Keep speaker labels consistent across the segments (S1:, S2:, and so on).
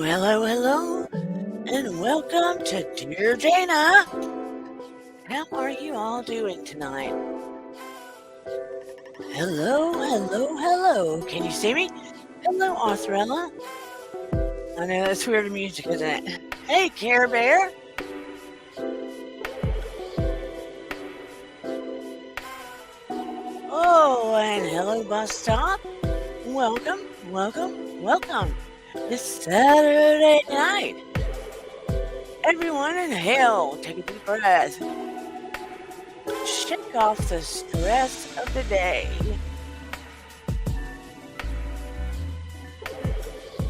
S1: hello, and welcome to Dear Dana. How are you all doing tonight? Hello. Can you see me? Hello, Austrella. I know that's weird music, isn't it? Hey, Care Bear. Oh, and hello, Bus Stop. Welcome. It's Saturday night. Everyone in hell, take a deep breath. Shake off the stress of the day.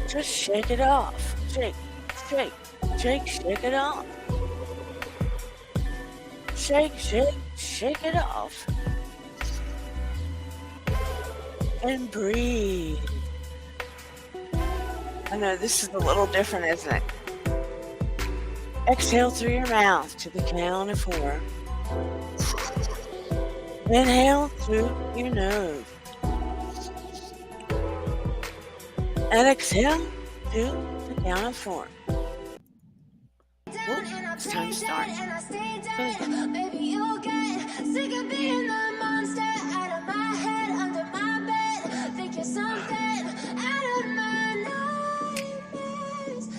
S1: Just shake it off. Shake it off. Shake it off. And breathe. I know this is a little different, isn't it? Exhale through your mouth to the count of 4. Inhale through your nose. And exhale to the count of 4. It's time to start. Baby, you'll get sick of being the monster out of my head, under my bed. Think you're something out of my nightmares.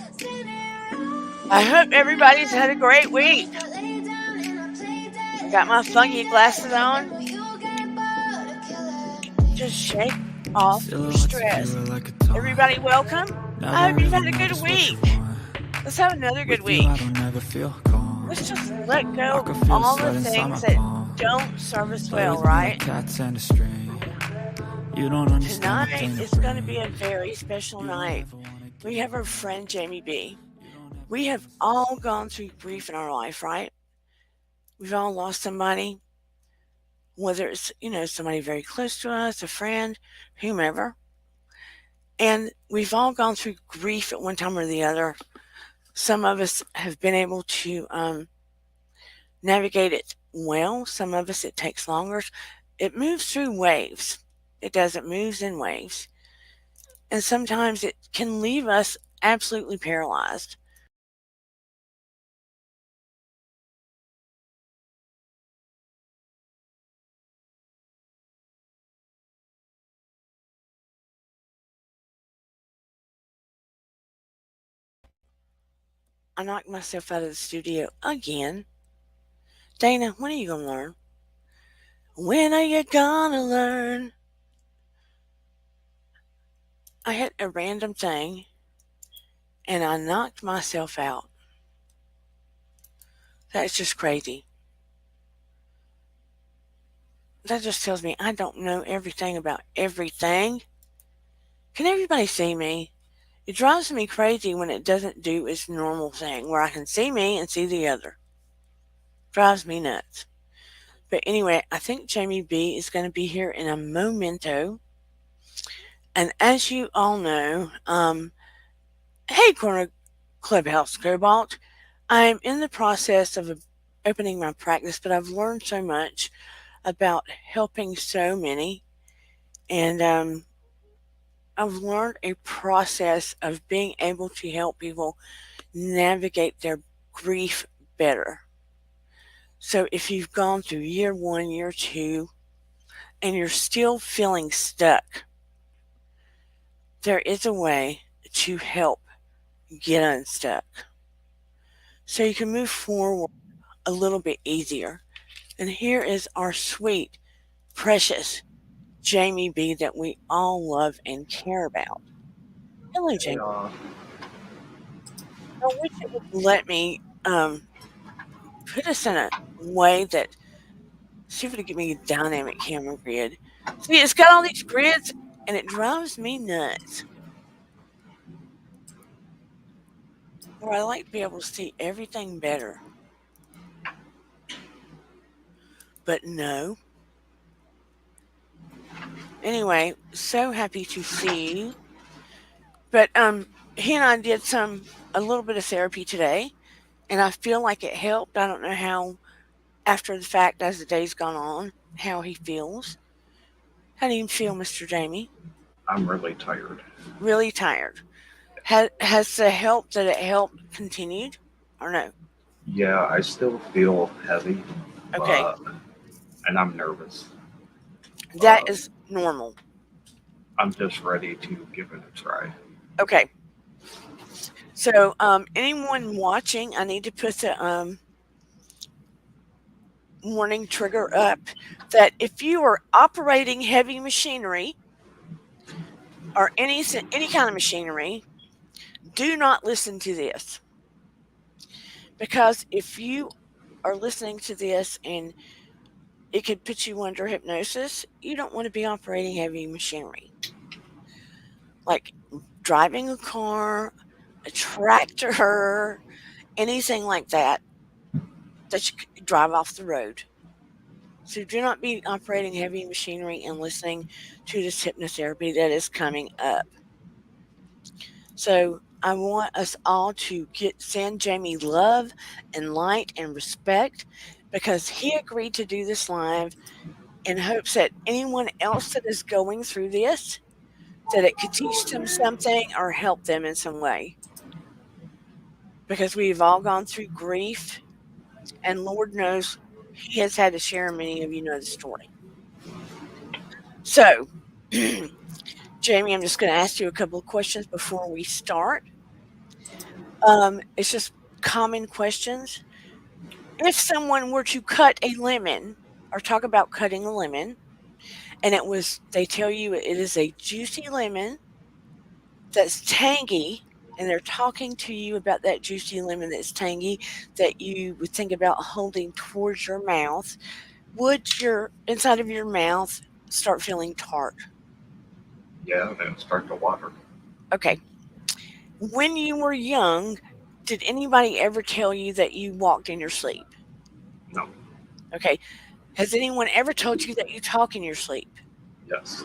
S1: I hope everybody's had a great week. Got my funky glasses on. Just shake off your stress. Everybody, welcome. I hope you've had a good week. Let's have another good week. Let's just let go of all the things that don't serve us well, right? Tonight is going to be a very special night. We have our friend Jamie B. We have all gone through grief in our life, right? We've all lost somebody, whether it's, somebody very close to us, a friend, whomever. And we've all gone through grief at one time or the other. Some of us have been able to navigate it well. Some of us, it takes longer. It moves through waves. It does. It moves in waves. And sometimes it can leave us absolutely paralyzed. I knocked myself out of the studio again. Dana, when are you going to learn? When are you going to learn? I hit a random thing and I knocked myself out. That's just crazy. That just tells me I don't know everything about everything. Can everybody see me? It drives me crazy when it doesn't do its normal thing where I can see me and see the other. Drives me nuts. But anyway, I think Jamie B is going to be here in a momento. And as you all know, hey, Corner Clubhouse Cobalt, I'm in the process of opening my practice, but I've learned so much about helping so many. And I've learned a process of being able to help people navigate their grief better. So if you've gone through year 1, year 2, and you're still feeling stuck, there is a way to help get unstuck. So you can move forward a little bit easier. And here is our sweet, precious Jamie B that we all love and care about. Hello, Jamie. I wish it would let me put us in a way that, see if it'll give me a dynamic camera grid. See, it's got all these grids and it drives me nuts. Where I like to be able to see everything better. But no. Anyway, so happy to see you. But he and I did a little bit of therapy today, and I feel like it helped. I don't know how, after the fact, as the day's gone on, how he feels. How do you feel, Mr. Jamie?
S2: I'm really tired.
S1: Really tired. Has the help that it helped continued or no?
S2: Yeah, I still feel heavy,
S1: Okay,
S2: but and I'm nervous,
S1: that
S2: but
S1: is normal.
S2: I'm just ready to give it a try.
S1: Okay, so anyone watching, I need to put the warning trigger up that if you are operating heavy machinery or any kind of machinery, do not listen to this, because if you are listening to this and it could put you under hypnosis, you don't want to be operating heavy machinery like driving a car, a tractor, anything like that that you could drive off the road. So do not be operating heavy machinery and listening to this hypnotherapy that is coming up. So I want us all to send Jamie love and light and respect, because he agreed to do this live in hopes that anyone else that is going through this, that it could teach them something or help them in some way. Because we've all gone through grief, and Lord knows he has had to share, many of you know the story. So, Jamie, I'm just going to ask you a couple of questions before we start. It's just common questions. If someone were to cut a lemon or talk about cutting a lemon, and they tell you it is a juicy lemon that's tangy, and they're talking to you about that juicy lemon that's tangy that you would think about holding towards your mouth, would your inside of your mouth start feeling tart?
S2: Yeah, then start to water.
S1: Okay. When you were young, did anybody ever tell you that you walked in your sleep?
S2: No,
S1: Okay. Has anyone ever told you that you talk in your sleep?
S2: yes,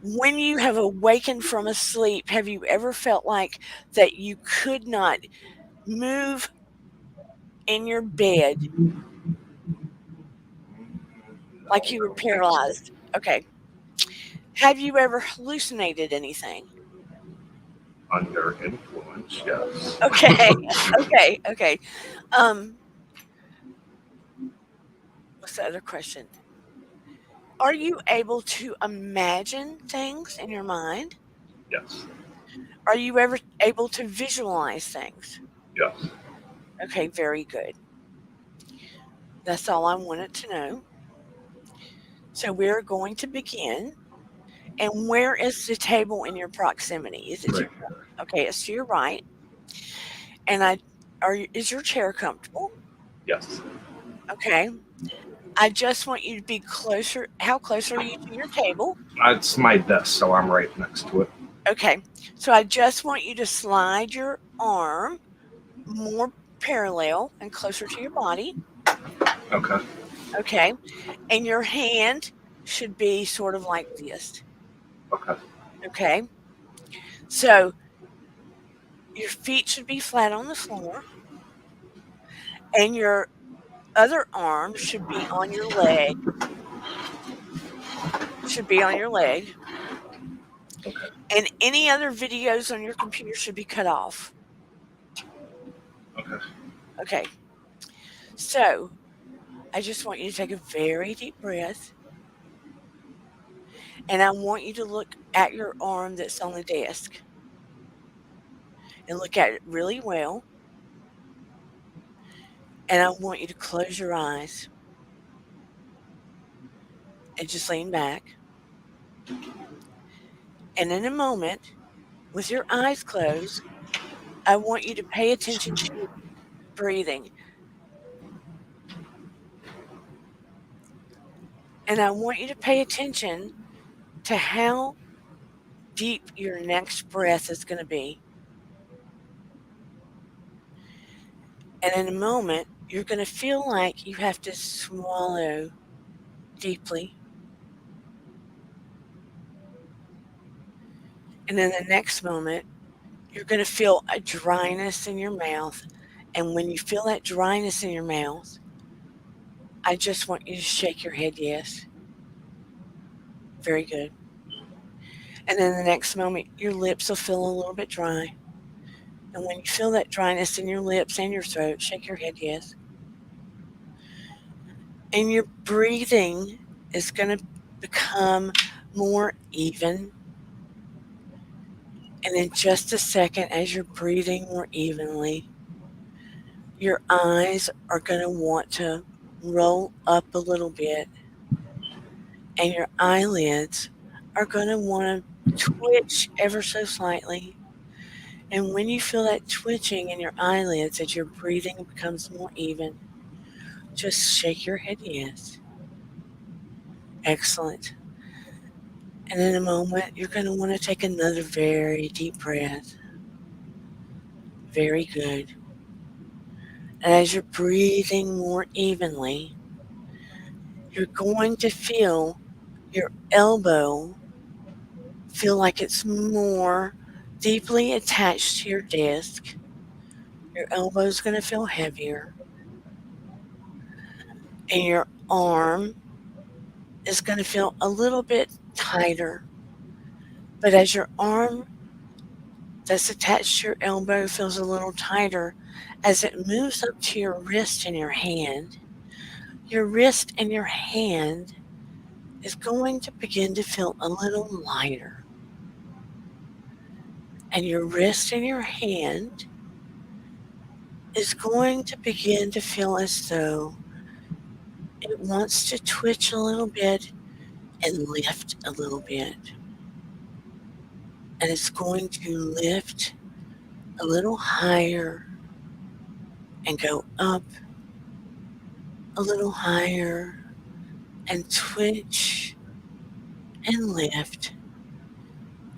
S1: When you have awakened from a sleep, have you ever felt like that you could not move in your bed, like
S2: no,
S1: you
S2: I
S1: were
S2: don't think so.
S1: paralyzed? Okay. Have you ever hallucinated anything?
S2: Under influence, yes.
S1: Okay. Okay. Um, what's the other question? Are you able to imagine things in your mind?
S2: Yes,
S1: Are you ever able to visualize things?
S2: yes.
S1: Okay, very good. That's all I wanted to know. So we're going to begin. And where is the table in your proximity? Is it to
S2: Right
S1: your
S2: here.
S1: okay, it's to your right. And I is your chair comfortable?
S2: Yes.
S1: Okay. I just want you to be closer. How close are you to your table?
S2: It's my desk, so I'm right next to it.
S1: Okay. So I just want you to slide your arm more parallel and closer to your body.
S2: Okay.
S1: Okay. And your hand should be sort of like this.
S2: Okay.
S1: Okay. So your feet should be flat on the floor, and your other arm should be on your leg,
S2: Okay.
S1: and any other videos on your computer should be cut off.
S2: Okay.
S1: Okay. So I just want you to take a very deep breath, and I want you to look at your arm that's on the desk and look at it really well. And I want you to close your eyes and just lean back. And in a moment, with your eyes closed, I want you to pay attention to your breathing. And I want you to pay attention to how deep your next breath is going to be. And in a moment, you're going to feel like you have to swallow deeply. And in the next moment, you're going to feel a dryness in your mouth. And when you feel that dryness in your mouth, I just want you to shake your head yes. Very good. And then the next moment, your lips will feel a little bit dry. And when you feel that dryness in your lips and your throat, shake your head yes. And your breathing is going to become more even. And in just a second, as you're breathing more evenly, your eyes are going to want to roll up a little bit, and your eyelids are going to want to twitch ever so slightly. And when you feel that twitching in your eyelids as your breathing becomes more even, just shake your head yes. Excellent. And in a moment, you're going to want to take another very deep breath. Very good. And as you're breathing more evenly, you're going to feel your elbow feel like it's more deeply attached to your desk. Your elbow's going to feel heavier, and your arm is going to feel a little bit tighter. But as your arm that's attached to your elbow feels a little tighter, as it moves up to your wrist and your wrist and your hand is going to begin to feel a little lighter. And your wrist and your hand is going to begin to feel as though it wants to twitch a little bit and lift a little bit. And it's going to lift a little higher and go up a little higher and twitch and lift.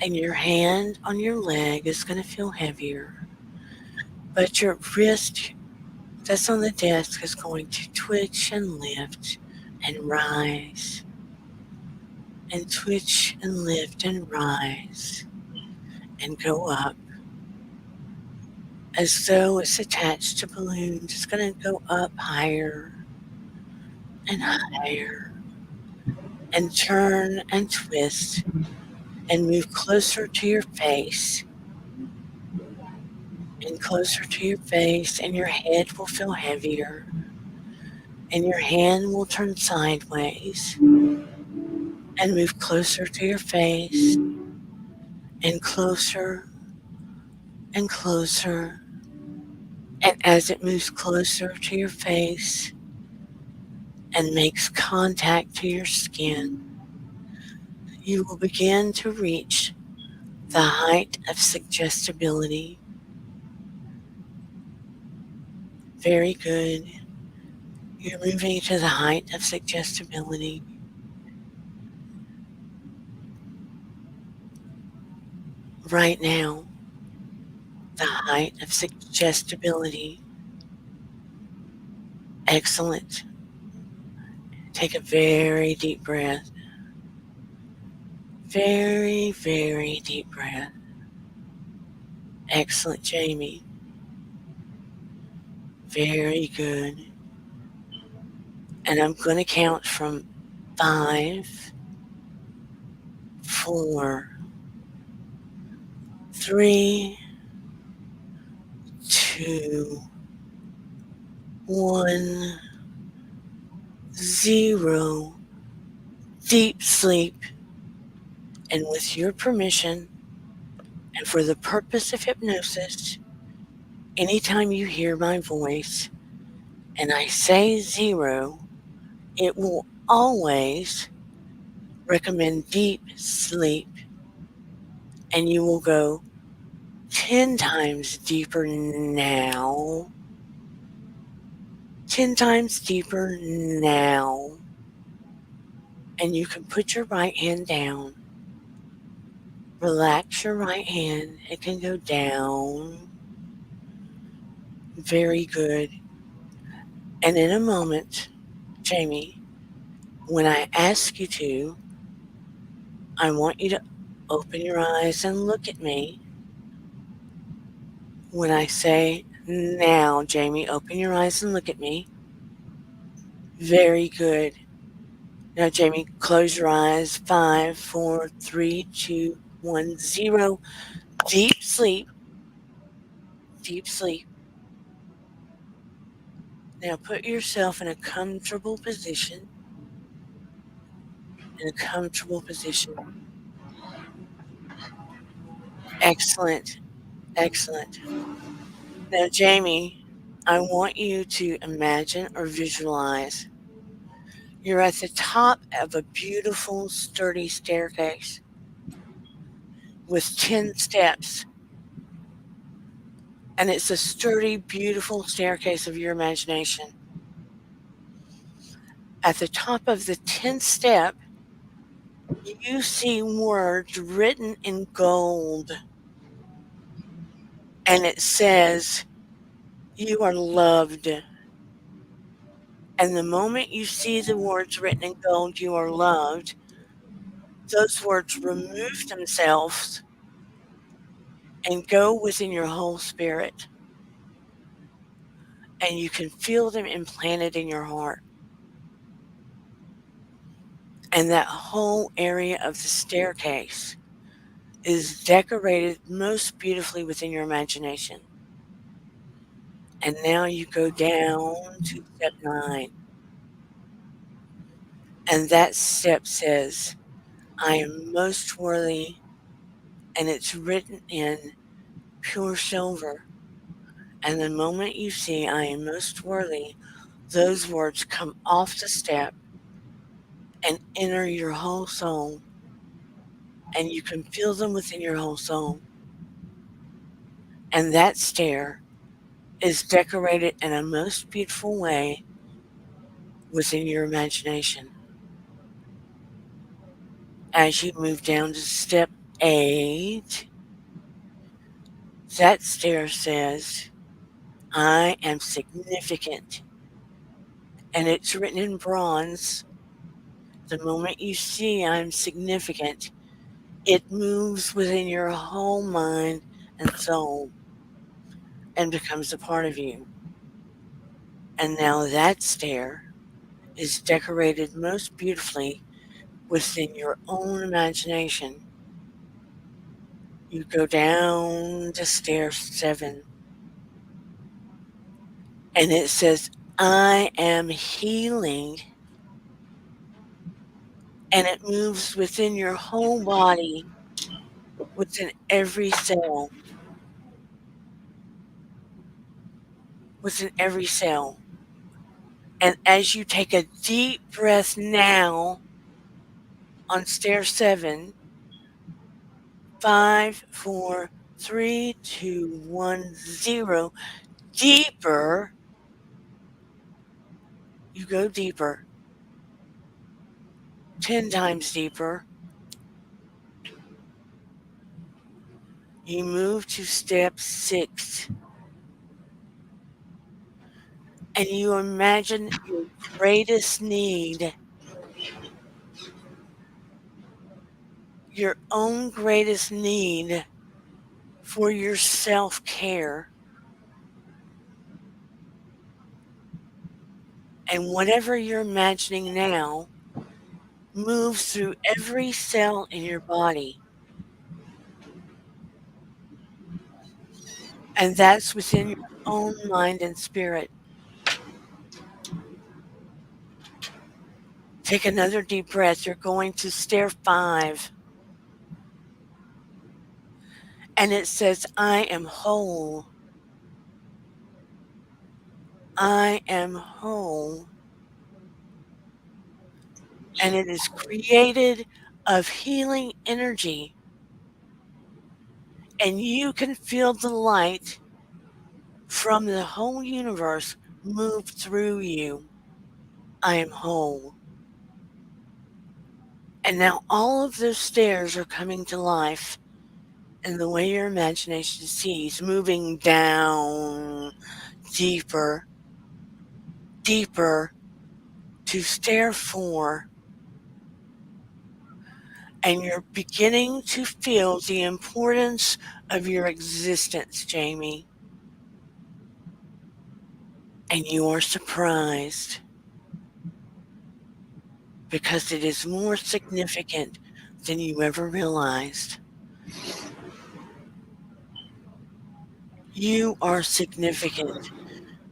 S1: And your hand on your leg is going to feel heavier. But your wrist that's on the desk is going to twitch and lift and rise. And twitch and lift and rise and go up. As though it's attached to balloons, it's going to go up higher and higher and turn and twist and move closer to your face and closer to your face, and your head will feel heavier and your hand will turn sideways and move closer to your face and closer and closer. And as it moves closer to your face and makes contact to your skin, you will begin to reach the height of suggestibility. Very good. You're moving to the height of suggestibility. Right now, the height of suggestibility. Excellent. Take a very deep breath. Very, very deep breath. Excellent, Jamie. Very good. And I'm going to count from 5, 4, 3, 2, 1, 0. Deep sleep. And with your permission, and for the purpose of hypnosis, anytime you hear my voice and I say 0, it will always recommend deep sleep. And you will go 10 times deeper now. 10 times deeper now. And you can put your right hand down. Relax your right hand. It can go down. Very good. And in a moment, Jamie, when I ask you to, I want you to open your eyes and look at me. When I say, now, Jamie, open your eyes and look at me. Very good. Now, Jamie, close your eyes. 5, 4, 3, 2, 10. Deep sleep, deep sleep. Now put yourself in a comfortable position, in a comfortable position. Excellent, excellent. Now, Jamie, I want you to imagine or visualize you're at the top of a beautiful, sturdy staircase with 10 steps. And it's a sturdy, beautiful staircase of your imagination. At the top of the 10th step, you see words written in gold, and it says, "You are loved." And the moment you see the words written in gold, "You are loved," those words remove themselves and go within your whole spirit, and you can feel them implanted in your heart. And that whole area of the staircase is decorated most beautifully within your imagination. And now you go down to step 9. And that step says, "I am most worthy," and it's written in pure silver. And the moment you see "I am most worthy," those words come off the step and enter your whole soul. And you can feel them within your whole soul. And that stair is decorated in a most beautiful way within your imagination. As you move down to step 8, that stair says, "I am significant." And it's written in bronze. The moment you see "I'm significant," it moves within your whole mind and soul and becomes a part of you. And now that stair is decorated most beautifully within your own imagination. You go down to stair 7, and it says, "I am healing." And it moves within your whole body, within every cell, within every cell. And as you take a deep breath now on stair 7, 5, 4, 3, 2, 1, 0, deeper, you go deeper, 10 times deeper. You move to step 6, and you imagine your greatest need, your own greatest need for your self care. And whatever you're imagining now moves through every cell in your body. And that's within your own mind and spirit. Take another deep breath. You're going to stair 5. And it says, "I am whole. I am whole." And it is created of healing energy. And you can feel the light from the whole universe move through you. I am whole. And now all of those stairs are coming to life in the way your imagination sees, moving down deeper, deeper to stair 4. And you're beginning to feel the importance of your existence, Jamie. And you are surprised because it is more significant than you ever realized. You are significant.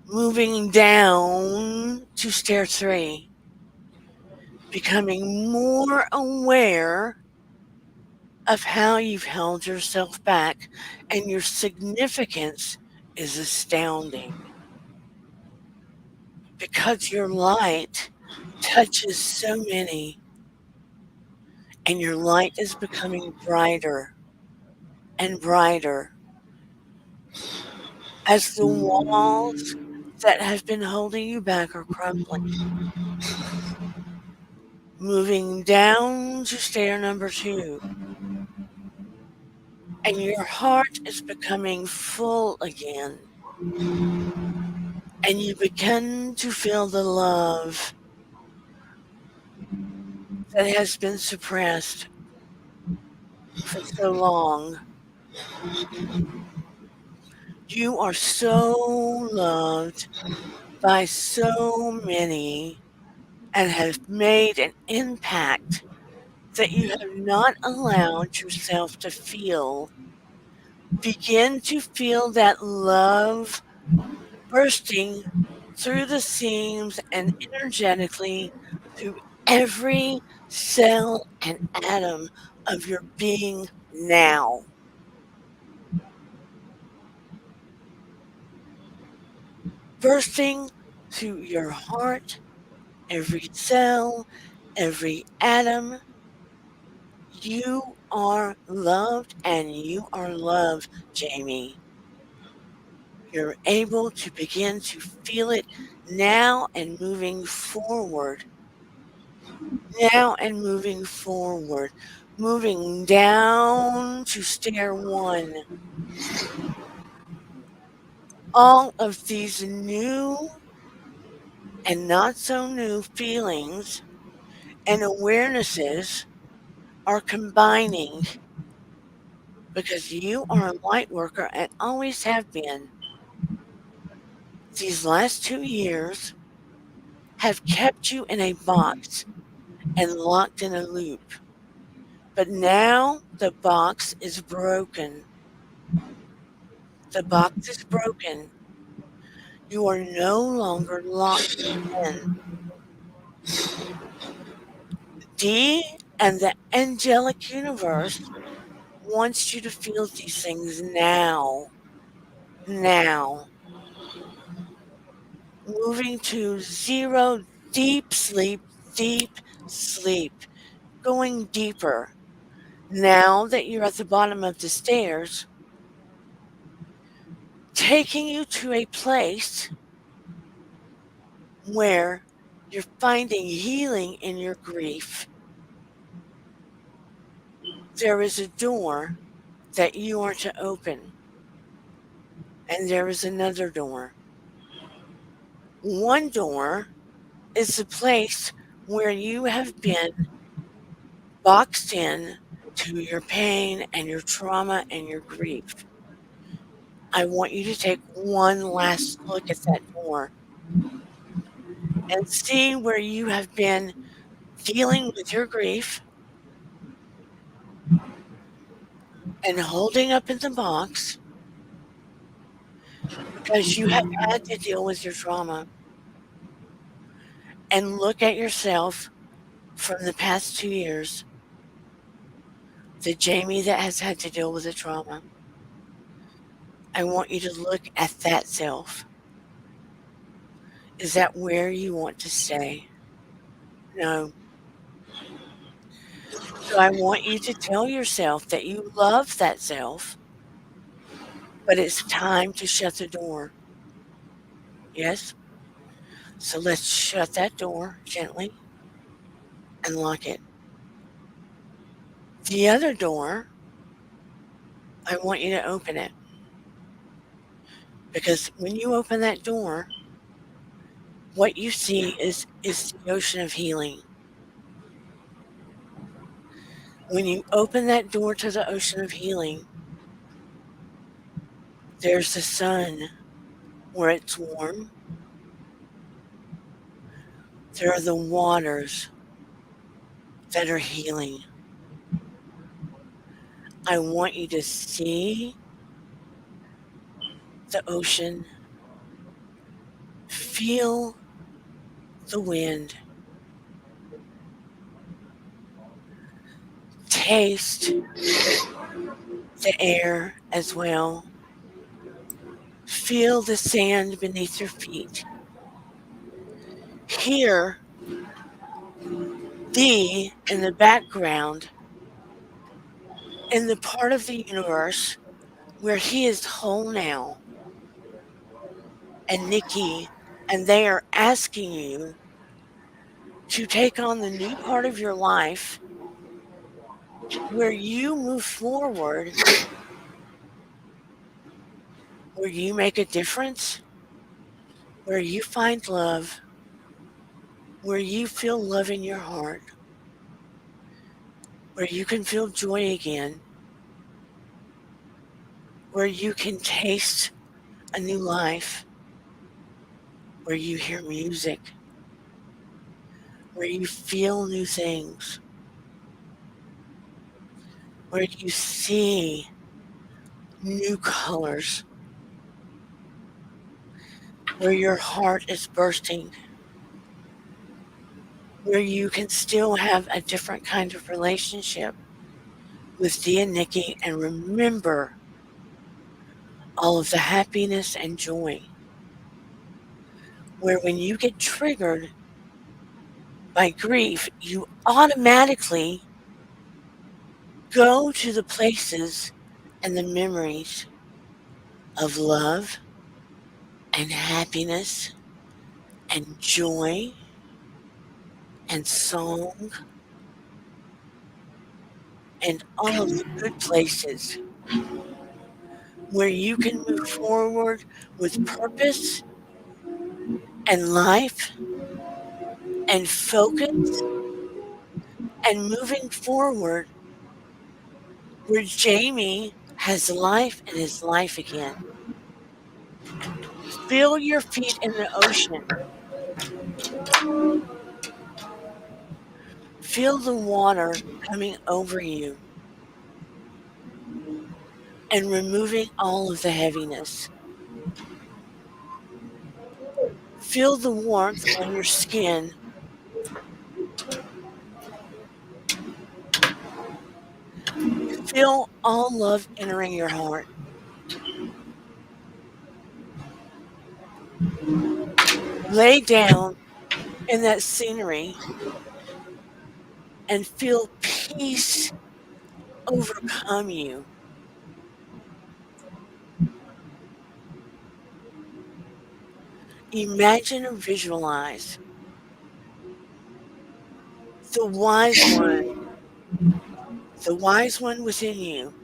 S1: Moving down to stair 3, becoming more aware of how you've held yourself back, and your significance is astounding because your light touches so many, and your light is becoming brighter and brighter as the walls that have been holding you back are crumbling. Moving down to stair number 2, and your heart is becoming full again, and you begin to feel the love that has been suppressed for so long. You are so loved by so many and have made an impact that you have not allowed yourself to feel. Begin to feel that love bursting through the seams and energetically through every cell and atom of your being now. Bursting through your heart, every cell, every atom. You are loved and you are loved, Jamie. You're able to begin to feel it now and moving forward. Now and moving forward. Moving down to stair 1. All of these new and not so new feelings and awarenesses are combining because you are a light worker and always have been. These last 2 years have kept you in a box and locked in a loop. But now the box is broken. The box is broken. You are no longer locked in. D and the angelic universe wants you to feel these things now. Now. Moving to 0 deep sleep, deep sleep. Going deeper. Now that you're at the bottom of the stairs, taking you to a place where you're finding healing in your grief. There is a door that you are to open, and there is another door. One door is the place where you have been boxed in to your pain and your trauma and your grief. I want you to take one last look at that door and see where you have been dealing with your grief and holding up in the box because you have had to deal with your trauma, and look at yourself from the past 2 years, the Jamie that has had to deal with the trauma. I want you to look at that self. Is that where you want to stay? No. So I want you to tell yourself that you love that self, but it's time to shut the door. Yes? So let's shut that door gently and lock it. The other door, I want you to open it because when you open that door, what you see is the ocean of healing. When you open that door to the ocean of healing, there's the sun where it's warm. There are the waters that are healing. I want you to see the ocean, feel the wind, taste the air as well. Feel the sand beneath your feet. Hear thee in the background in the part of the universe where he is whole now and Nikki, and they are asking you to take on the new part of your life where you move forward, where you make a difference, where you find love, where you feel love in your heart, where you can feel joy again, where you can taste a new life, where you hear music, where you feel new things, where you see new colors, where your heart is bursting, where you can still have a different kind of relationship with Dee and Nikki and remember all of the happiness and joy. Where when you get triggered by grief, you automatically go to the places and the memories of love and happiness and joy and song and all of the good places where you can move forward with purpose and life and focus and moving forward where Jamie has life in his life again. Feel your feet in the ocean. Feel the water coming over you and removing all of the heaviness. Feel the warmth on your skin. Feel all love entering your heart. Lay down in that scenery and feel peace overcome you. Imagine or visualize the wise one within you.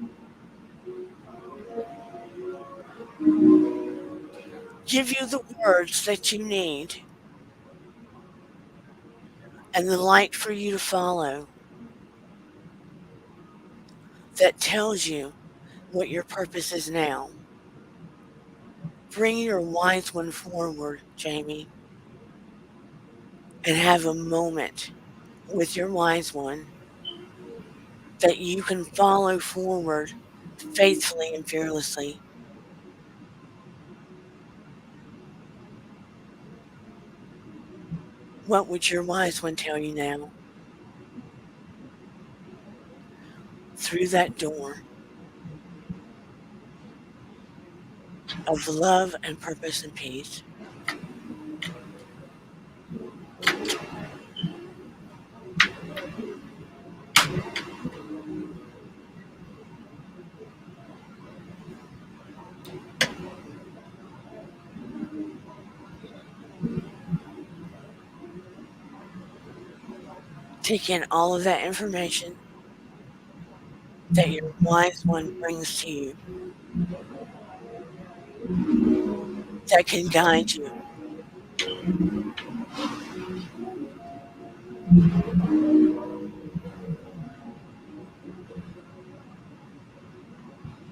S1: Give you the words that you need and the light for you to follow that tells you what your purpose is now. Bring your wise one forward, Jamie, and have a moment with your wise one that you can follow forward faithfully and fearlessly. What would your wise one tell you now? Through that door of love and purpose and peace. Take in all of that information that your wise one brings to you that can guide you.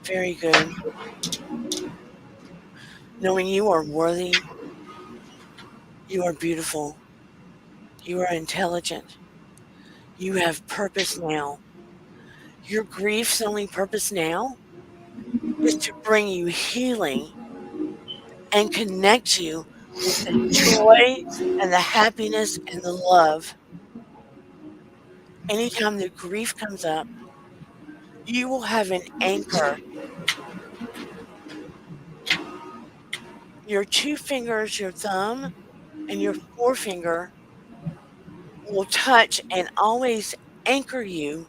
S1: Very good. Knowing you are worthy, you are beautiful, you are intelligent, you have purpose now. Your grief's only purpose now is to bring you healing and connect you with the joy and the happiness and the love. Anytime the grief comes up, you will have an anchor. Your two fingers, your thumb and your forefinger, will touch and always anchor you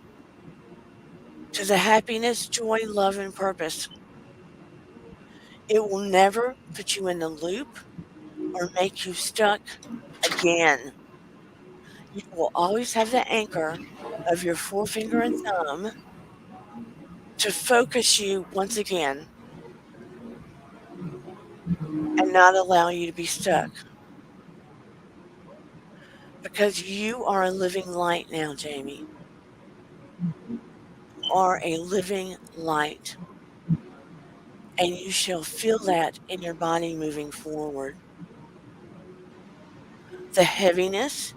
S1: to the happiness, joy, love, and purpose. It will never put you in the loop or make you stuck again. You will always have the anchor of your forefinger and thumb to focus you once again and not allow you to be stuck. Because you are a living light now, Jamie. You are a living light. And you shall feel that in your body moving forward. The heaviness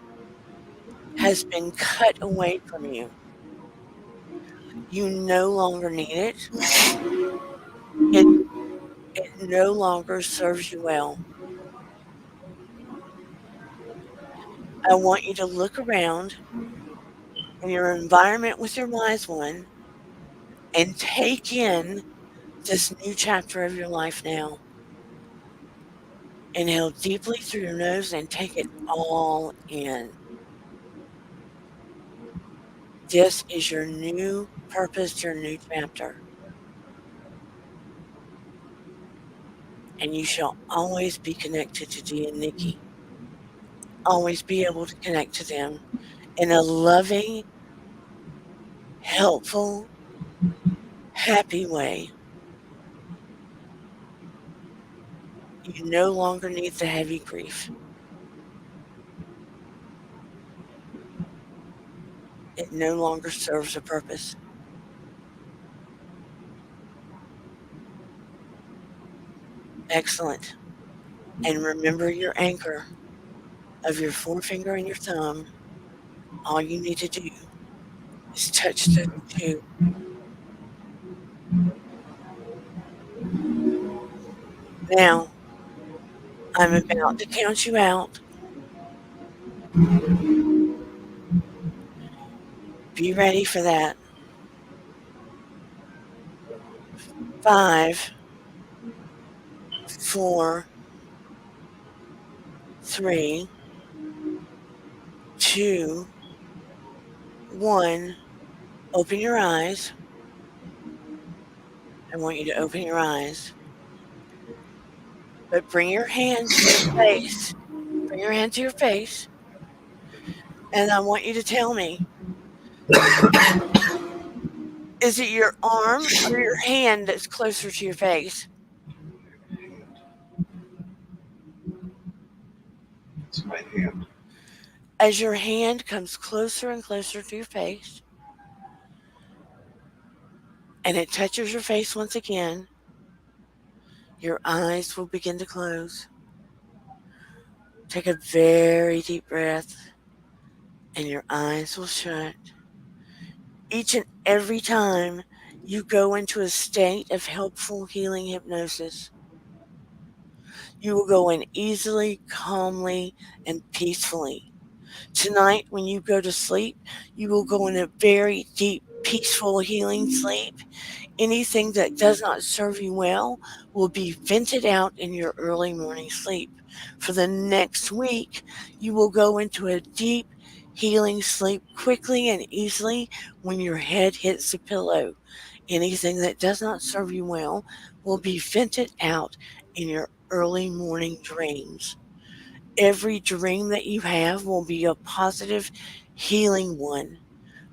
S1: has been cut away from you. You no longer need it. It, it no longer serves you well. I want you to look around in your environment with your wise one and take in this new chapter of your life now. Inhale deeply through your nose and take it all in. This is your new purpose, your new chapter. And you shall always be connected to Dee and Nikki. Always be able to connect to them in a loving, helpful, happy way. You no longer need the heavy grief. It no longer serves a purpose. Excellent. And remember your anchor of your forefinger and your thumb. All you need to do is touch those two. Now, I'm about to count you out. Be ready for that. 5, 4, 3, 2, 1. Open your eyes. I want you to open your eyes. But bring your hand to your face. Bring your hand to your face. And I want you to tell me, is it your arm or your hand that's closer to your face?
S2: It's my hand.
S1: As your hand comes closer and closer to your face, and it touches your face once again, your eyes will begin to close. Take a very deep breath, and your eyes will shut. Each and every time you go into a state of helpful healing hypnosis, you will go in easily, calmly, and peacefully. Tonight, when you go to sleep, you will go in a very deep, peaceful, healing sleep. Anything that does not serve you well will be vented out in your early morning sleep. For the next week, you will go into a deep, healing sleep quickly and easily when your head hits the pillow. Anything that does not serve you well will be vented out in your early morning dreams. Every dream that you have will be a positive, healing one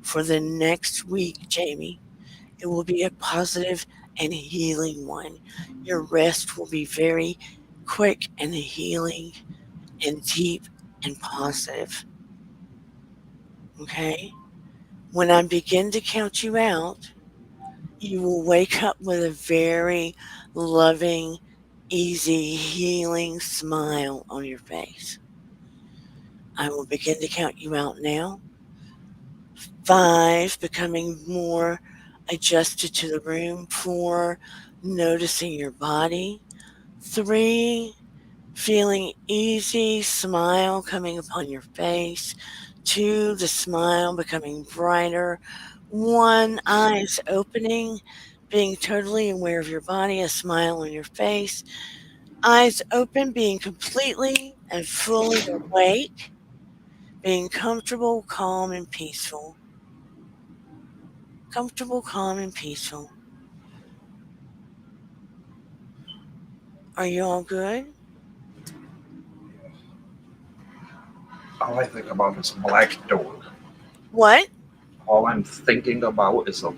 S1: for the next week, Jamie. It will be a positive and healing one. Your rest will be very quick and healing and deep and positive. Okay? When I begin to count you out, you will wake up with a very loving, easy, healing smile on your face. I will begin to count you out now. 5, becoming more adjusted to the room. 4, noticing your body. 3, feeling easy smile coming upon your face. 2, the smile becoming brighter. 1, eyes opening, being totally aware of your body, a smile on your face. Eyes open, being completely and fully awake, being comfortable, calm, and peaceful. Comfortable, calm, and peaceful. Are you all good?
S2: All I think about is black door.
S1: What?
S2: All I'm thinking about is a,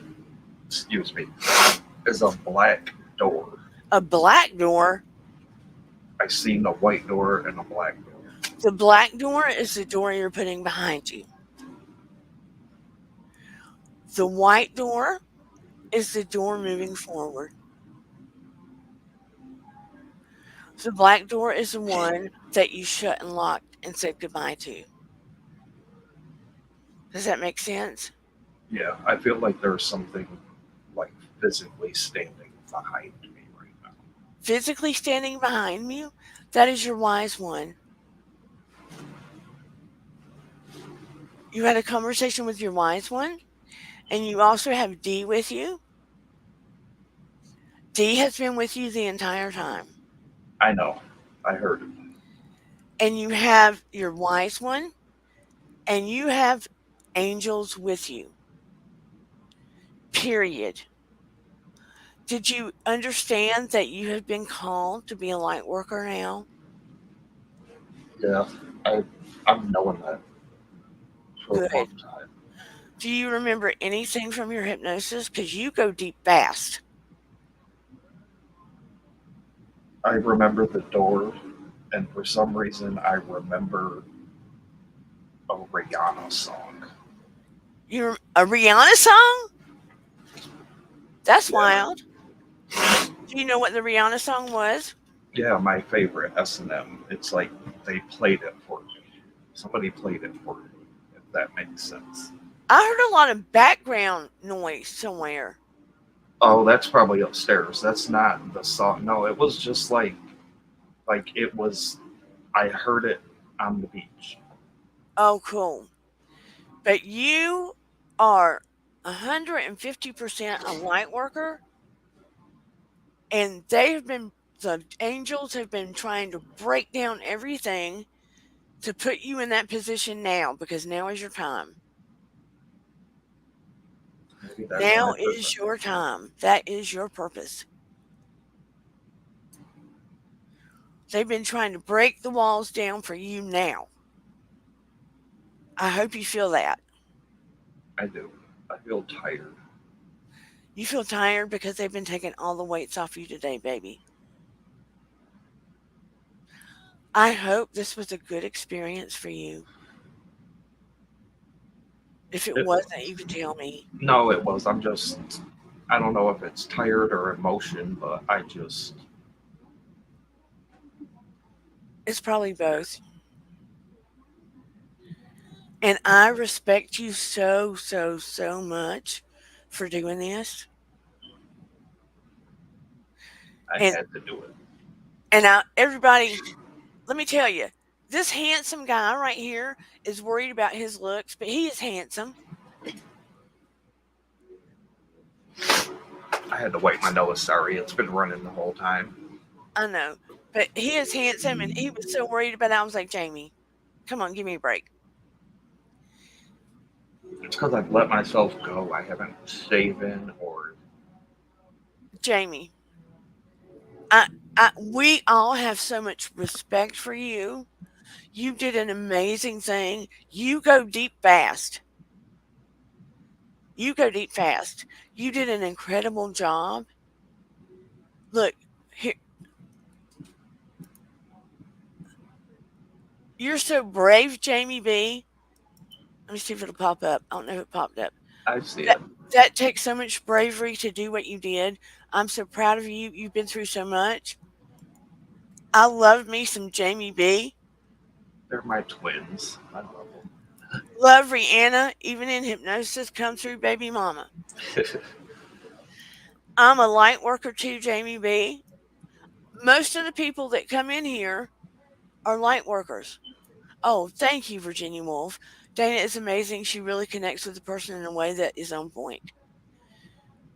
S2: excuse me, is a black door.
S1: A black door?
S2: I seen a white door and a black door.
S1: The black door is the door you're putting behind you. The white door is the door moving forward. The black door is the one that you shut and locked and said goodbye to. Does that make sense?
S2: Yeah, I feel like there's something like physically standing behind me right now.
S1: Physically standing behind you, that is your wise one. You had a conversation with your wise one, and you also have D with you. D has been with you the entire time.
S2: I know. I heard it.
S1: And you have your wise one, and you have angels with you. Period. Did you understand that you have been called to be a light worker now?
S2: Yeah, I I'm knowing that for a long
S1: Good.
S2: time.
S1: Do you remember anything from your hypnosis? Because you go deep fast.
S2: I remember the door, and for some reason, I remember a Rihanna song.
S1: You're a Rihanna song? That's
S2: Yeah,
S1: wild. Do you know what the Rihanna song was?
S2: yeah, my favorite S&M. It's like they played it for me. Somebody played it for me, if that makes sense.
S1: I heard a lot of background noise somewhere.
S2: Oh, that's probably upstairs. That's not the song. No, it was just like it was. I heard it on the beach.
S1: Oh, cool. But you are 150% a light worker, and the angels have been trying to break down everything to put you in that position now because now is your time.
S2: Maybe that's my
S1: Now
S2: purpose.
S1: is your time. That is your purpose. They've been trying to break the walls down for you now. I hope you feel that.
S2: I do. I feel tired.
S1: You feel tired because they've been taking all the weights off you today, baby. I hope this was a good experience for you. If it
S2: It
S1: wasn't, you
S2: was.
S1: can tell me.
S2: No, it was. I'm just. I don't know if it's tired or emotion, but I just.
S1: It's probably both. And I respect you so, so, so much for doing this.
S2: I
S1: And
S2: had to do it.
S1: everybody, let me tell you, this handsome guy right here is worried about his looks, but he is handsome.
S2: I had to wipe my nose. Sorry, it's been running the whole time.
S1: I know, but he is handsome, and he was so worried about it. I was like, Jamie, come on, give me a break.
S2: It's because I've let myself go. I haven't shaven or.
S1: Jamie, we all have so much respect for you. You did an amazing thing. You go deep fast. You go deep fast. You did an incredible job. Look, here, you're so brave, Jamie B. Let me see if it'll pop up. I don't know if it popped up.
S2: I see
S1: That
S2: it.
S1: that takes so much bravery to do what you did. I'm so proud of you. You've been through so much. I love me some Jamie B.
S2: They're my twins. I love
S1: Love Rihanna, even in hypnosis, come through, baby mama.
S2: them.
S1: I'm a light worker too, Jamie B. Most of the people that come in here are light workers. Oh, thank you, Virginia Woolf. Dana is amazing. She really connects with the person in a way that is on point.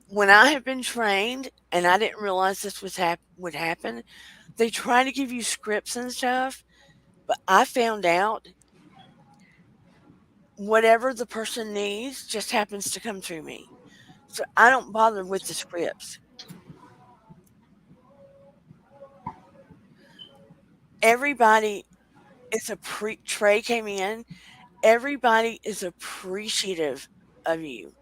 S1: When I have been trained, and I didn't realize this would happen, they try to give you scripts and stuff, but I found out whatever the person needs just happens to come through me. So I don't bother with the scripts. Everybody is Trey came in. Everybody is appreciative of you.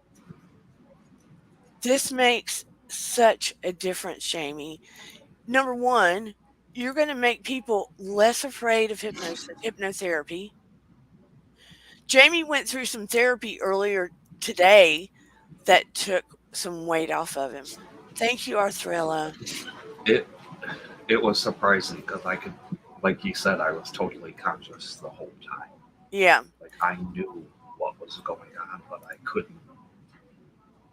S1: This makes such a difference, Jamie. Number one, you're going to make people less afraid of hypnotherapy. Jamie went through some therapy earlier today that took some weight off of him. Thank you, Arthrella.
S2: It it was surprising because I could, like you said, I was totally conscious the whole time.
S1: Yeah,
S2: Like I knew what was going on, but I couldn't.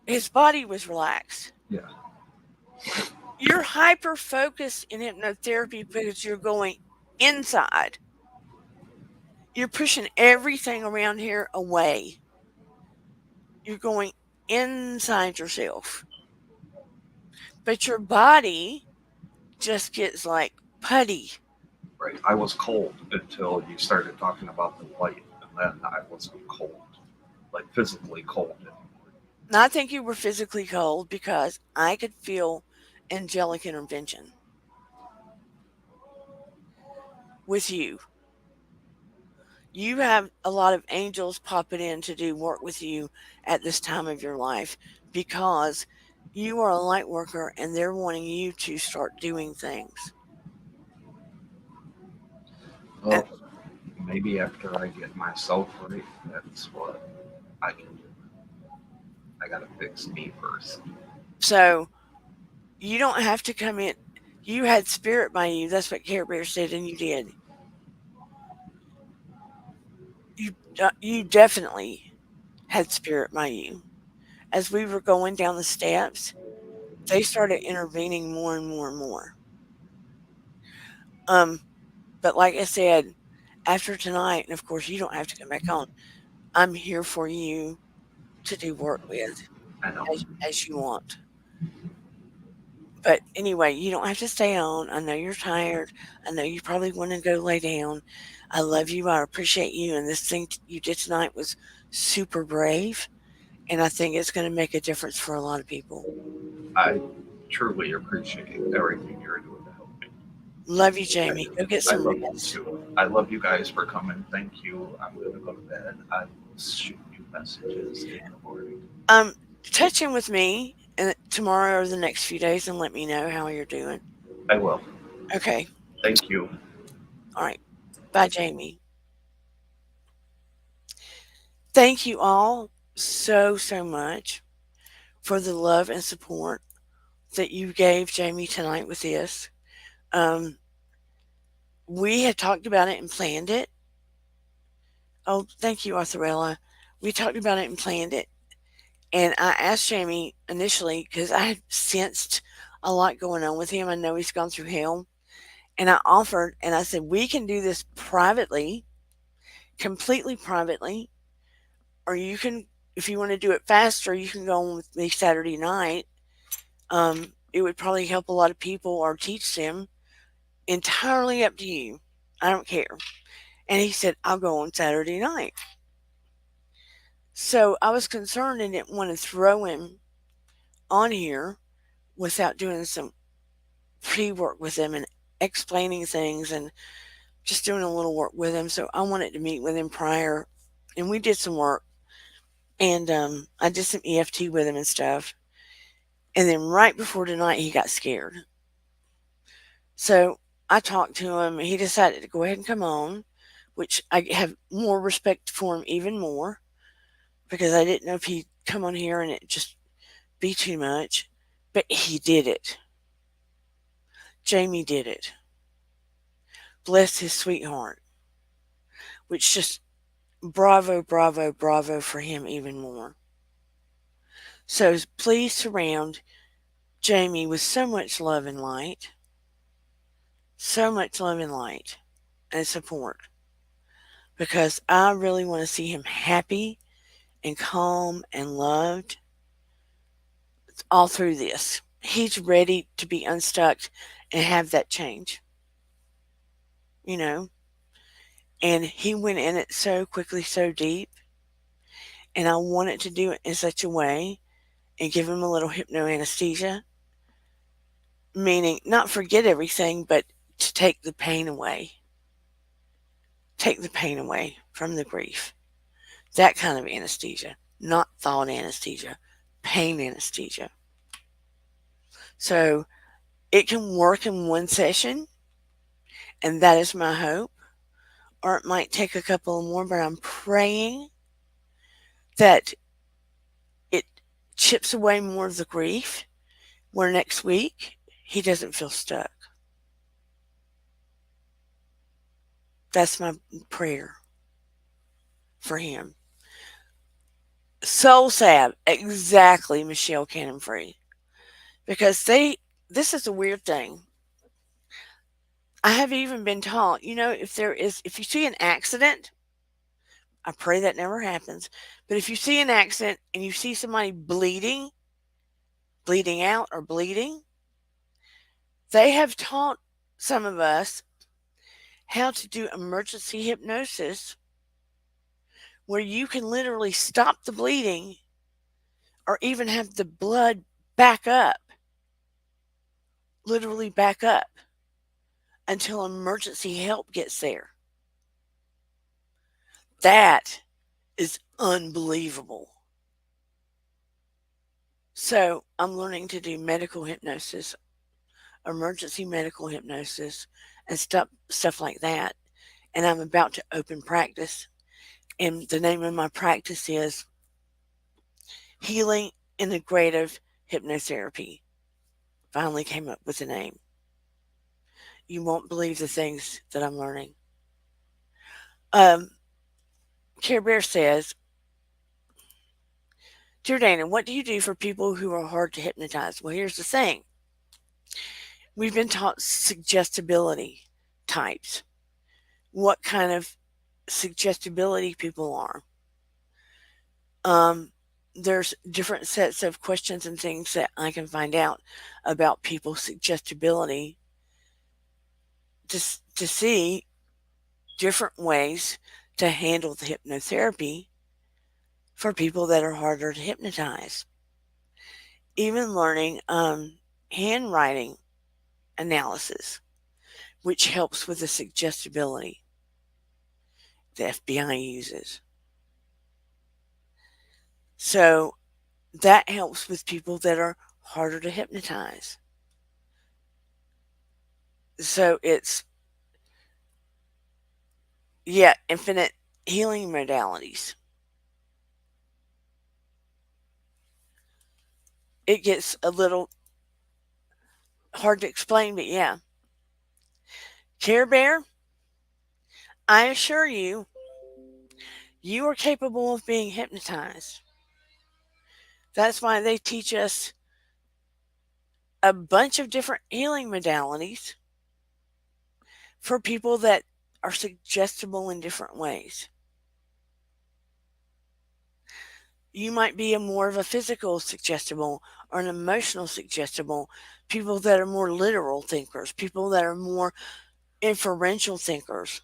S1: his body was relaxed.
S2: Yeah,
S1: You're hyper focused in hypnotherapy because you're going inside. You're pushing everything around here away. You're going inside yourself. But your body just gets like putty.
S2: right. I was cold until you started talking about the light, and then I wasn't cold, like physically cold anymore.
S1: And I think you were physically cold because I could feel angelic intervention with you. You have a lot of angels popping in to do work with you at this time of your life because you are a light worker and they're wanting you to start doing things. And
S2: Well, maybe after I get myself right, that's what I can do. I gotta fix me first.
S1: so you don't have to come in. You had spirit by you. That's what Care Bear said, and you did. You definitely had spirit by you. As we were going down the steps, they started intervening more and more and more. Um, but like I said, after tonight, and of course you don't have to come back on, I'm here for you to do work with
S2: I know.
S1: as you want. But anyway, you don't have to stay on. I know you're tired. I know you probably want to go lay down. I love you. I appreciate you. And this thing you did tonight was super brave. And I think it's going to make a difference for a lot of people.
S2: I truly appreciate everything you're doing to help me.
S1: Love you,
S2: I
S1: Jamie.
S2: do.
S1: Go get
S2: I
S1: some
S2: love you
S1: rest.
S2: too. I love you guys for coming. Thank you. I'm gonna go to bed. I will shoot you messages in the morning.
S1: Um, Touch in with me tomorrow or the next few days and let me know how you're doing.
S2: I will.
S1: Okay.
S2: Thank you.
S1: All right. Bye, Jamie. Thank you all so, so much for the love and support that you gave Jamie tonight with this. Um, we had talked about it and planned it. Oh, thank you, Arthurella. We talked about it and planned it. And I asked Jamie initially because I had sensed a lot going on with him. I know he's gone through hell. And I offered, and I said, we can do this privately, completely privately, or you can, if you want to do it faster, you can go on with me Saturday night. It would probably help a lot of people or teach them. Entirely up to you. I don't care. And he said, I'll go on Saturday night. So I was concerned and didn't want to throw him on here without doing some pre work with him and explaining things and just doing a little work with him. So I wanted to meet with him prior and we did some work and I did some EFT with him and stuff. And then right before tonight, he got scared. So I talked to him. He decided to go ahead and come on, which I have more respect for him even more because I didn't know if he'd come on here and it just be too much. But he did it. Jamie did it. Bless his sweetheart. Which just bravo, bravo, bravo for him even more. So please surround Jamie with so much love and light, so much love and light and support because I really want to see him happy and calm and loved all through this. He's ready to be unstuck and have that change, you know? And he went in it so quickly, so deep. And I wanted to do it in such a way and give him a little hypno anesthesia, meaning not forget everything, but to take the pain away. Take the pain away from the grief. That kind of anesthesia, not thought anesthesia, pain anesthesia. So it can work in one session, and that is my hope. Or it might take a couple more, but I'm praying that it chips away more of the grief where next week he doesn't feel stuck. That's my prayer for him. Soul Sab, exactly, Michelle Cannon Free. Because this is a weird thing. I have even been taught, if you see an accident, I pray that never happens, but if you see an accident and you see somebody bleeding, bleeding out or bleeding, they have taught some of us how to do emergency hypnosis where you can literally stop the bleeding or even have the blood back up, literally back up until emergency help gets there. That is unbelievable. So I'm learning to do medical hypnosis, emergency medical hypnosis, and stuff like that. And I'm about to open practice. And the name of my practice is Healing Integrative Hypnotherapy. Finally came up with a name. You won't believe the things that I'm learning. Um, Care Bear says, Dear Dana, what do you do for people who are hard to hypnotize? Well, here's the thing. We've been taught suggestibility types, what kind of suggestibility people are. Um, there's different sets of questions and things that I can find out about people's suggestibility to see different ways to handle the hypnotherapy for people that are harder to hypnotize. Even learning handwriting analysis, which helps with the suggestibility the FBI uses. So that helps with people that are harder to hypnotize. So it's, yeah, infinite healing modalities. It gets a little hard to explain, but yeah. Care Bear, I assure you, you are capable of being hypnotized. That's why they teach us a bunch of different healing modalities for people that are suggestible in different ways. You might be a more of a physical suggestible or an emotional suggestible, people that are more literal thinkers, people that are more inferential thinkers.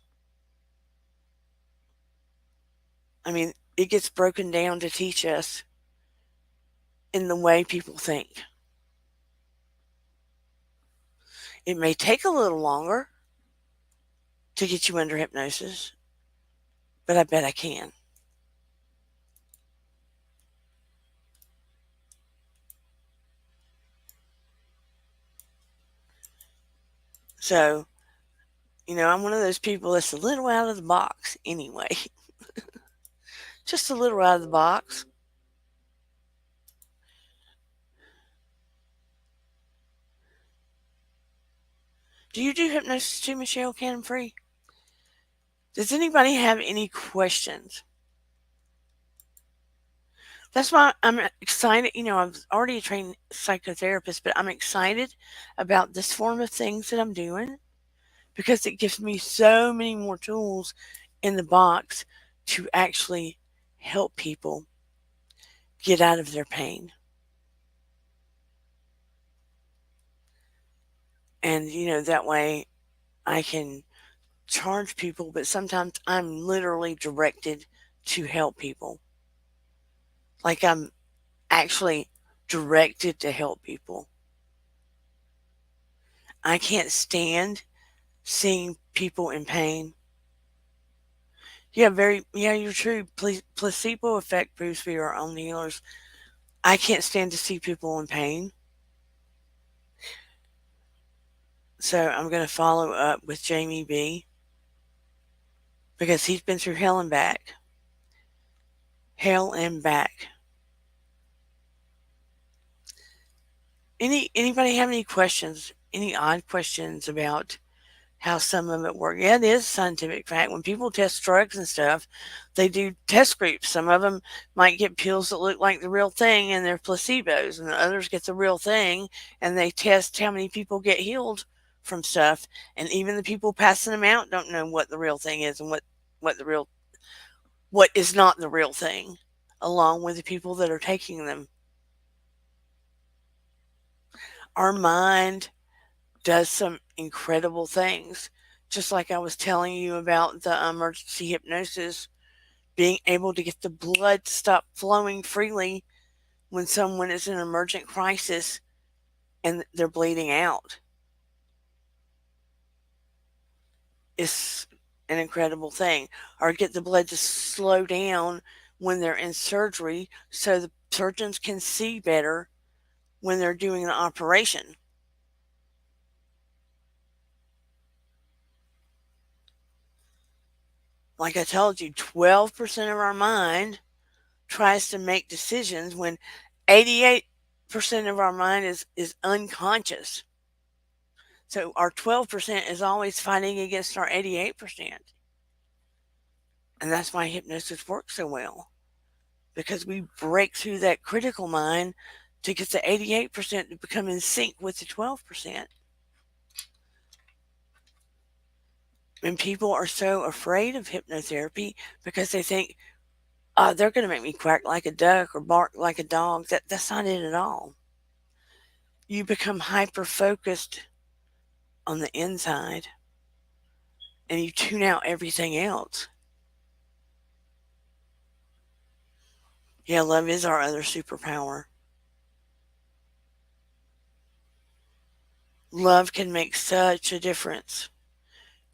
S1: I mean, it gets broken down to teach us in the way people think. It may take a little longer to get you under hypnosis, but I bet I can. So, I'm one of those people that's a little out of the box anyway. Just a little out of the box. Do you do hypnosis too, Michelle Cannon Free? Does anybody have any questions? That's why I'm excited. I'm already a trained psychotherapist, but I'm excited about this form of things that I'm doing because it gives me so many more tools in the box to actually help people get out of their pain. And, that way I can charge people, but sometimes I'm literally directed to help people. Like I'm actually directed to help people. I can't stand seeing people in pain. Yeah, you're true. Placebo effect proves we are own healers. I can't stand to see people in pain. So I'm going to follow up with Jamie B because he's been through hell and back. Hell and back. Anybody have any questions? Any odd questions about how some of it work? Yeah, it is a scientific fact. When people test drugs and stuff, they do test groups. Some of them might get pills that look like the real thing and they're placebos, and the others get the real thing and they test how many people get healed from stuff. And even the people passing them out don't know what the real thing is and what the real what is not the real thing, along with the people that are taking them. Our mind does some incredible things. Just like I was telling you about the emergency hypnosis, being able to get the blood to stop flowing freely when someone is in an emergent crisis and they're bleeding out is an incredible thing. Or get the blood to slow down when they're in surgery so the surgeons can see better when they're doing an operation. Like I told you, 12% of our mind tries to make decisions when 88% of our mind is unconscious. So our 12% is always fighting against our 88%. And that's why hypnosis works so well because we break through that critical mind to get the 88% to become in sync with the 12%. And people are so afraid of hypnotherapy because they think, oh, they're going to make me quack like a duck or bark like a dog. That's not it at all. You become hyper focused on the inside and you tune out everything else. Yeah, love is our other superpower. Love can make such a difference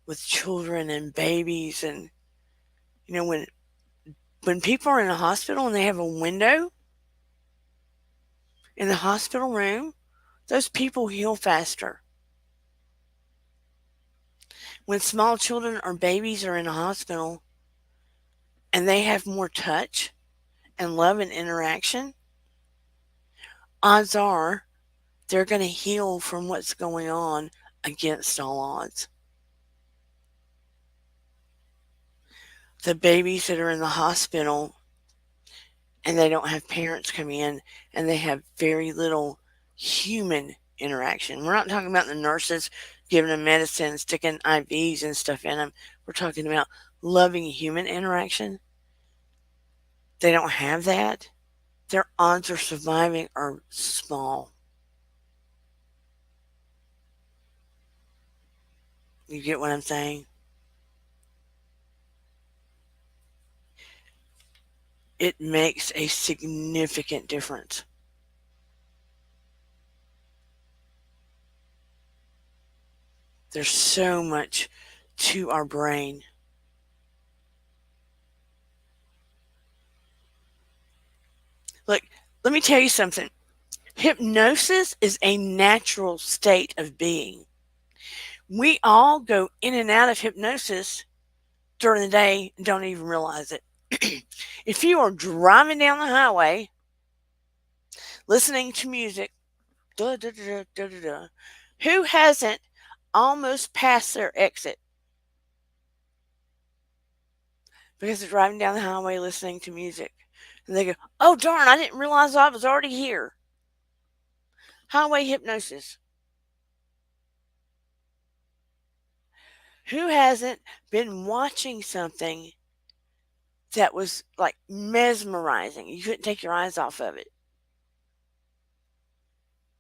S1: with children and babies. And when people are in a hospital and they have a window in the hospital room, those people heal faster. When small children or babies are in a hospital and they have more touch and love and interaction, odds are they're going to heal from what's going on against all odds. The babies that are in the hospital and they don't have parents come in and they have very little human interaction. We're not talking about the nurses giving them medicine, sticking IVs and stuff in them. We're talking about loving human interaction. They don't have that. Their odds of surviving are small. You get what I'm saying? It makes a significant difference. There's so much to our brain. Look, let me tell you something. Hypnosis is a natural state of being. We all go in and out of hypnosis during the day and don't even realize it. If you are driving down the highway, listening to music, duh, duh, duh, duh, duh, duh, who hasn't almost passed their exit because they're driving down the highway listening to music? And they go, oh, darn, I didn't realize I was already here. Highway hypnosis. Who hasn't been watching something that was like mesmerizing? You couldn't take your eyes off of it.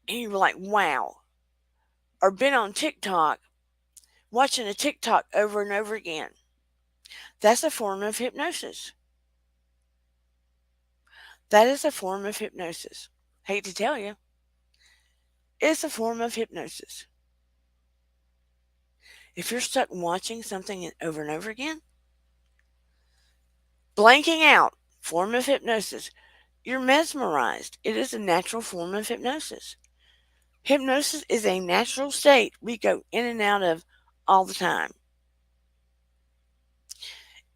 S1: And you were like, wow. Or been on TikTok, watching a TikTok over and over again. That's a form of hypnosis. That is a form of hypnosis. Hate to tell you, it's a form of hypnosis. If you're stuck watching something over and over again, blanking out, form of hypnosis. You're mesmerized. It is a natural form of hypnosis. Hypnosis is a natural state we go in and out of all the time.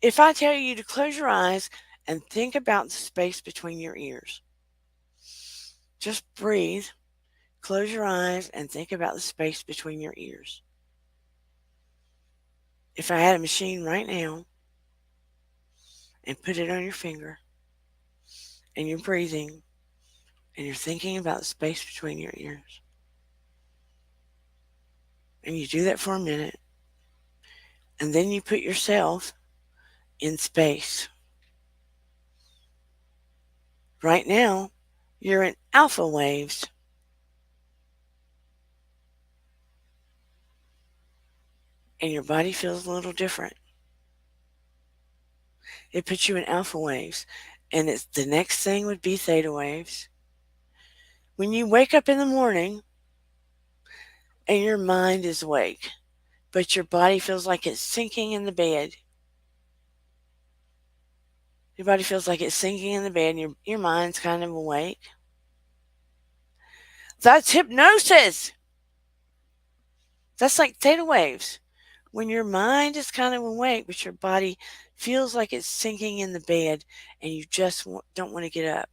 S1: If I tell you to close your eyes and think about the space between your ears, just breathe, close your eyes, and think about the space between your ears. If I had a machine right now and put it on your finger and you're breathing and you're thinking about the space between your ears, and you do that for a minute, and then you put yourself in space. Right now, you're in alpha waves, and your body feels a little different. It puts you in alpha waves, and it's the next thing would be theta waves. When you wake up in the morning and your mind is awake, but your body feels like it's sinking in the bed. Your body feels like it's sinking in the bed and your mind's kind of awake. That's hypnosis. That's like theta waves. When your mind is kind of awake, but your body feels like it's sinking in the bed and you just don't want to get up.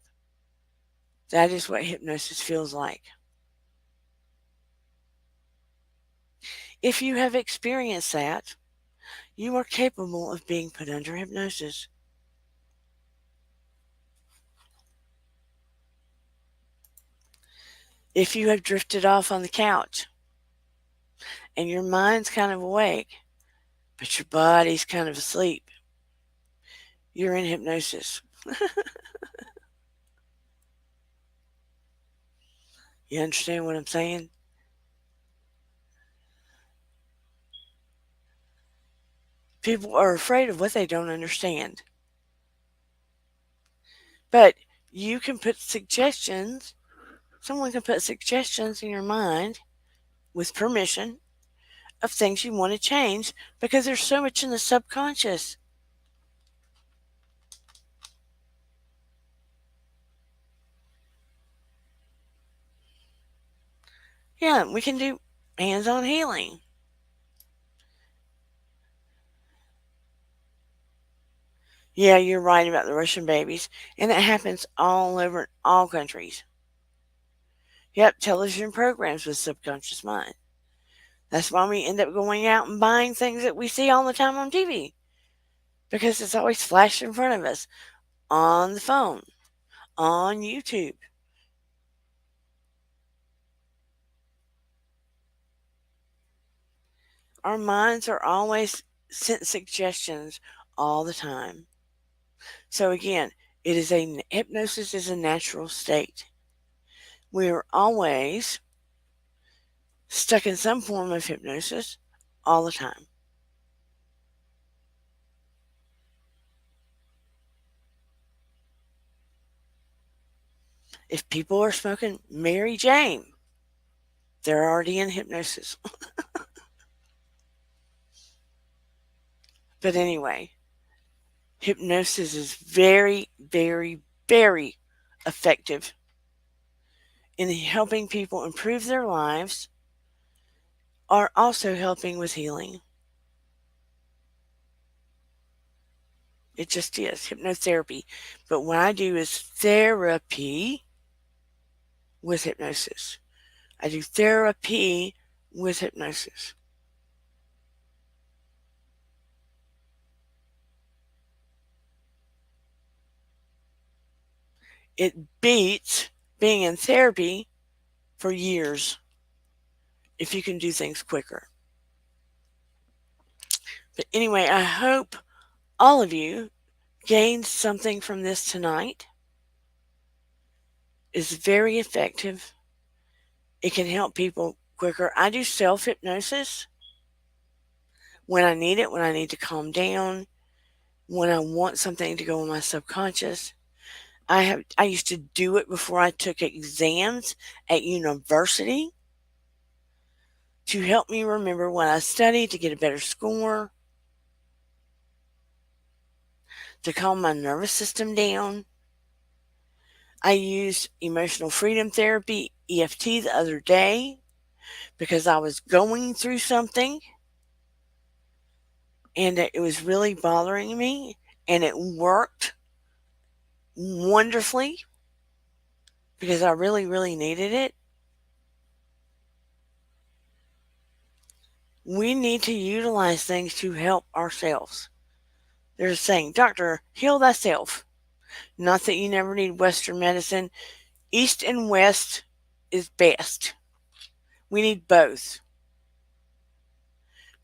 S1: That is what hypnosis feels like. If you have experienced that, you are capable of being put under hypnosis. If you have drifted off on the couch and your mind's kind of awake, but your body's kind of asleep, you're in hypnosis. You understand what I'm saying? People are afraid of what they don't understand. But you can put suggestions, someone can put suggestions in your mind with permission of things you want to change because there's so much in the subconscious. Yeah, we can do hands on healing. Yeah, you're right about the Russian babies, and that happens all over in all countries. Yep, television programs with subconscious mind. That's why we end up going out and buying things that we see all the time on TV because it's always flashed in front of us on the phone, on YouTube. Our minds are always sent suggestions all the time. So again, hypnosis is a natural state. We are always stuck in some form of hypnosis all the time. If people are smoking Mary Jane, they're already in hypnosis. But anyway, hypnosis is very, very, very effective in helping people improve their lives, are also helping with healing. It just is hypnotherapy. But what I do is therapy with hypnosis. I do therapy with hypnosis. It beats being in therapy for years if you can do things quicker. But anyway, I hope all of you gained something from this tonight. It's very effective. It can help people quicker. I do self hypnosis when I need it, when I need to calm down, when I want something to go in my subconscious. I used to do it before I took exams at university to help me remember what I studied to get a better score, to calm my nervous system down. I used emotional freedom therapy, EFT, the other day because I was going through something and it was really bothering me, and it worked wonderfully because I really, really needed it. We need to utilize things to help ourselves. There's a saying, Doctor, heal thyself. Not that you never need Western medicine. East and West is best. We need both.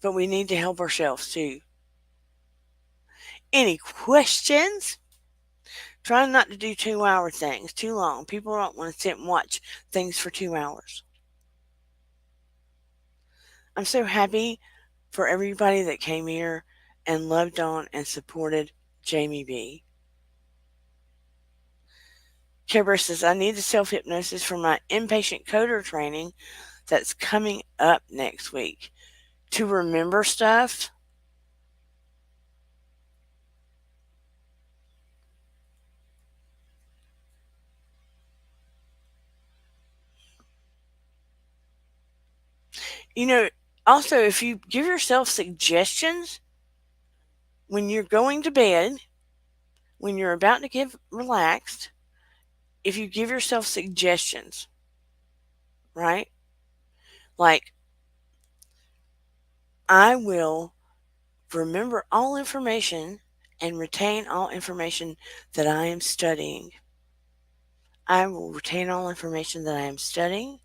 S1: But we need to help ourselves too. Any questions? Try not to do 2 hour things too long. People don't want to sit and watch things for 2 hours. I'm so happy for everybody that came here and loved on and supported Jamie B. Care Bear says, I need the self hypnosis for my inpatient coder training that's coming up next week. To remember stuff. You know, also, if you give yourself suggestions when you're going to bed, when you're about to get relaxed, if you give yourself suggestions, right? Like, I will remember all information and retain all information that I am studying. I will retain all information that I am studying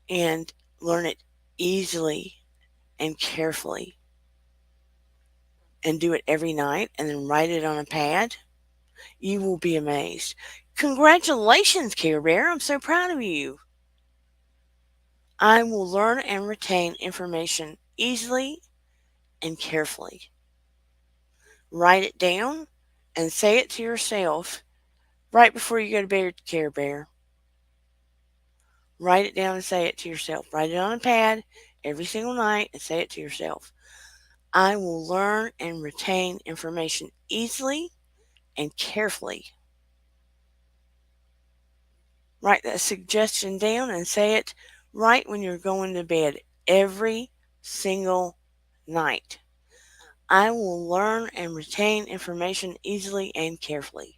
S1: and learn it easily and carefully and do it every night and then write it on a pad. You will be amazed. Congratulations, Care Bear. I'm so proud of you. I will learn and retain information easily and carefully. Write it down and say it to yourself right before you go to bed, Care Bear. Write it down and say it to yourself. Write it on a pad every single night and say it to yourself. I will learn and retain information easily and carefully. Write that suggestion down and say it right when you're going to bed every single night. I will learn and retain information easily and carefully.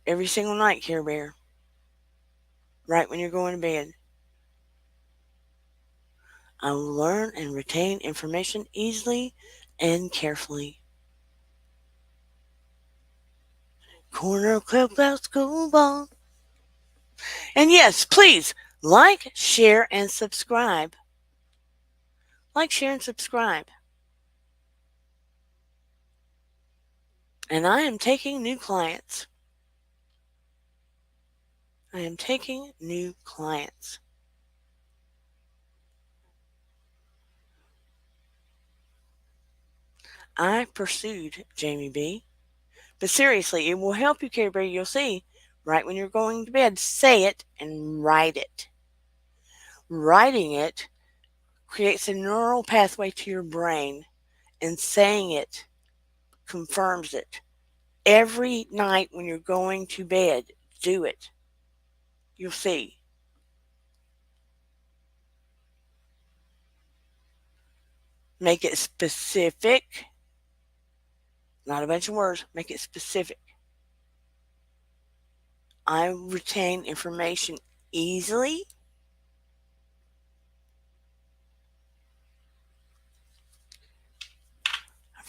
S1: Every single night, Care Bear. Right when you're going to bed. I will learn and retain information easily and carefully. Corner Clubhouse School Ball. And yes, please like, share, and subscribe. Like, share, and subscribe. And I am taking new clients. I am taking new clients. I pursued Jamie B. But seriously, it will help you, Care Bear. You'll see right when you're going to bed. Say it and write it. Writing it creates a neural pathway to your brain, and saying it confirms it. Every night when you're going to bed, do it. You'll see. Make it specific. Not a bunch of words. Make it specific. I retain information easily.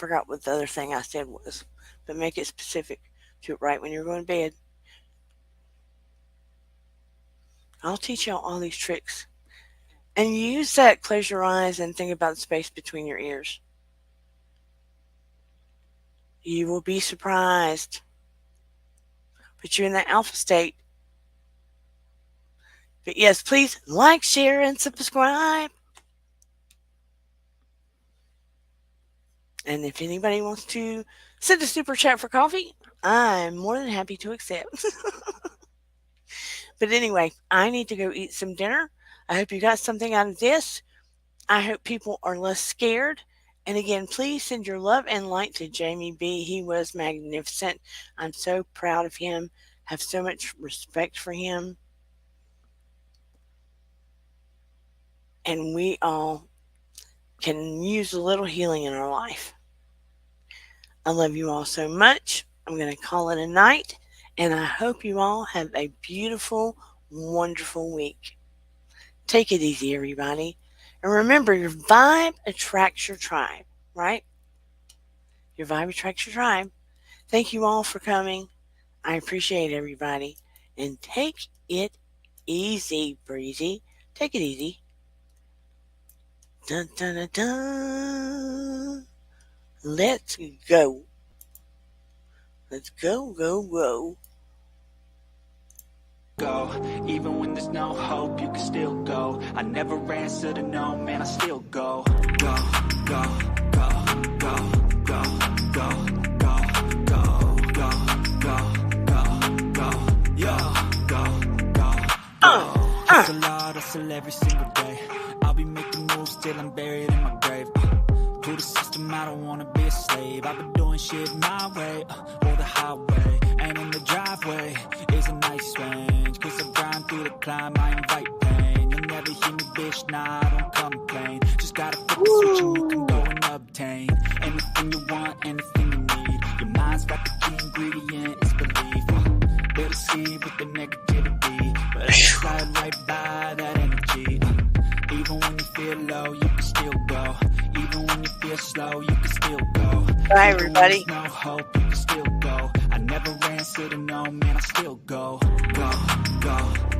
S1: forgot what the other thing I said was, but make it specific. Do it right when you're going to bed. I'll teach y'all all these tricks. And use that, close your eyes and think about the space between your ears. You will be surprised. Put you in that alpha state. But yes, please like, share, and subscribe. And if anybody wants to send a super chat for coffee, I'm more than happy to accept. But anyway, I need to go eat some dinner. I hope you got something out of this. I hope people are less scared. And again, please send your love and light to Jamie B. He was magnificent. I'm so proud of him. Have so much respect for him. And we all can use a little healing in our life. I love you all so much. I'm going to call it a night. And I hope you all have a beautiful, wonderful week. Take it easy, everybody. And remember, your vibe attracts your tribe, right? Your vibe attracts your tribe. Thank you all for coming. I appreciate everybody. And take it easy, Breezy. Take it easy. Dun, dun, dun, dun. Let's go. Let's go, go, go.
S3: Go, even when there's no hope, you can still go. I never answer to no, man, I still go. Go, go, go, go, go, go, go, go, go, go, go, go, yo, go, go, go. Hustle hard, hustle every single day. I'll be making moves till I'm buried in my grave. To the system, I don't wanna be a slave. I've been doing shit my way, or the highway. And in the driveway is a nice range. Cause I grind through the climb, I invite pain. You'll never hear me, bitch, nah, I don't complain. Just gotta flip the switch and you can go and obtain anything you want, anything you need. Your mind's got the key ingredient, it's belief. Build a seed with the negativity, but I slide right by that energy. Even when you feel low, you can still go. Even when you feel slow, you can still go.
S1: Bye, everybody.
S3: No hope, you can still go. I never answer to no, man, I still go. Go, go.